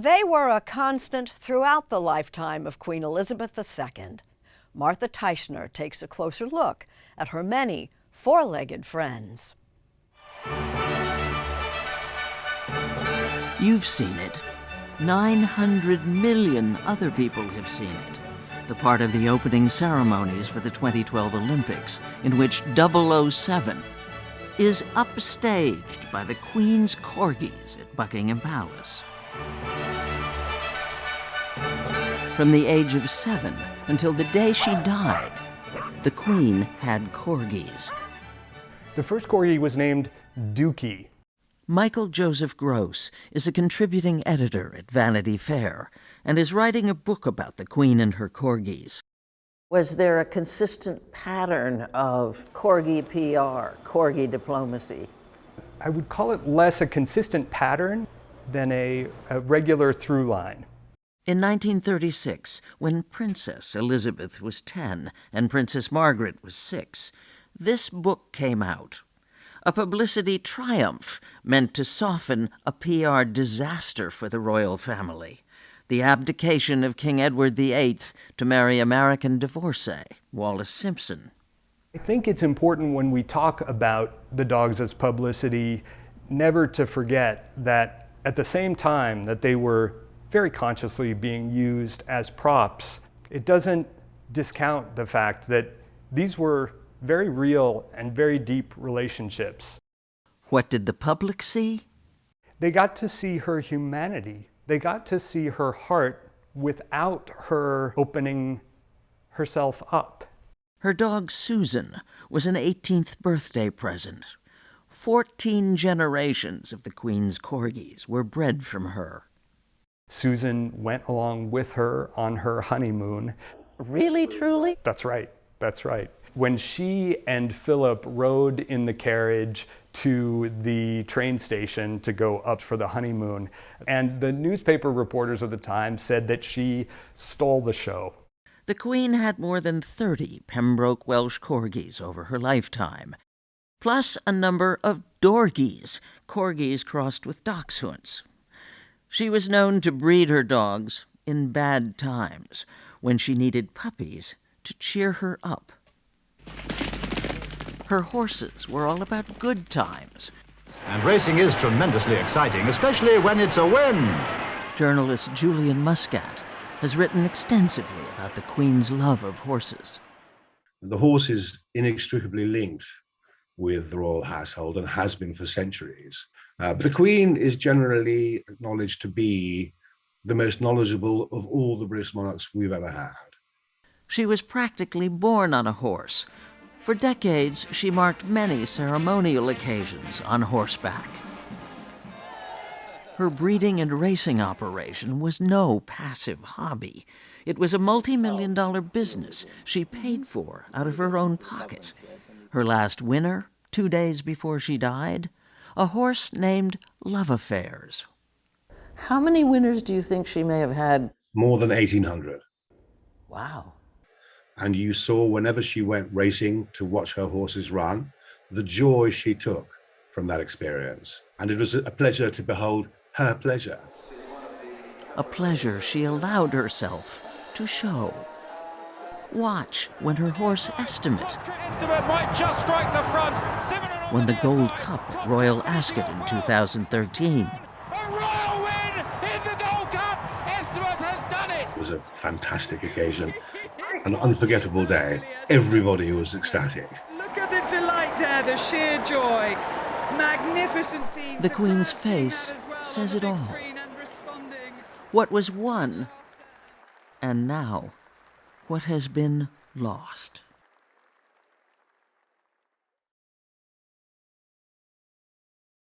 They were a constant throughout the lifetime of Queen Elizabeth II. Martha Teichner takes a closer look at her many four-legged friends. You've seen it. 900 million other people have seen it. The part of the opening ceremonies for the 2012 Olympics, in which 007 is upstaged by the Queen's Corgis at Buckingham Palace. From the age of 7 until the day she died, the Queen had Corgis. The first Corgi was named Dookie. Michael Joseph Gross is a contributing editor at Vanity Fair and is writing a book about the Queen and her Corgis. Was there a consistent pattern of Corgi PR, Corgi diplomacy? I would call it less a consistent pattern than a regular through line. In 1936, when Princess Elizabeth was 10 and Princess Margaret was 6, this book came out. A publicity triumph meant to soften a PR disaster for the royal family. The abdication of King Edward VIII to marry American divorcee Wallis Simpson. I think it's important when we talk about the dogs as publicity, never to forget that at the same time that they were very consciously being used as props, it doesn't discount the fact that these were very real and very deep relationships. What did the public see? They got to see her humanity. They got to see her heart without her opening herself up. Her dog Susan was an 18th birthday present. 14 generations of the Queen's Corgis were bred from her. Susan went along with her on her honeymoon. Really, truly? That's right, that's right. When she and Philip rode in the carriage to the train station to go up for the honeymoon, and the newspaper reporters of the time said that she stole the show. The Queen had more than 30 Pembroke Welsh Corgis over her lifetime, plus a number of Dorgies, Corgis crossed with Dachshunds. She was known to breed her dogs in bad times, when she needed puppies to cheer her up. Her horses were all about good times. And racing is tremendously exciting, especially when it's a win. Journalist Julian Muscat has written extensively about the Queen's love of horses. The horse is inextricably linked with the royal household and has been for centuries. But the Queen is generally acknowledged to be the most knowledgeable of all the British monarchs we've ever had. She was practically born on a horse. For decades, she marked many ceremonial occasions on horseback. Her breeding and racing operation was no passive hobby. It was a multi-million-dollar business she paid for out of her own pocket. Her last winner, 2 days before she died, a horse named Love Affairs. How many winners do you think she may have had? More than 1,800. Wow. And you saw whenever she went racing to watch her horses run, the joy she took from that experience. And it was a pleasure to behold her pleasure. A pleasure she allowed herself to show. Watch when her horse Estimate might just strike the front. Won the Gold Cup at Royal Ascot in 2013. A royal win in the Gold Cup. Estimate has done it. It was a fantastic occasion, an unforgettable day. Everybody was ecstatic. Look at the delight there, the sheer joy. Magnificent scenes. The Queen's face says it all. What was won, and now what has been lost.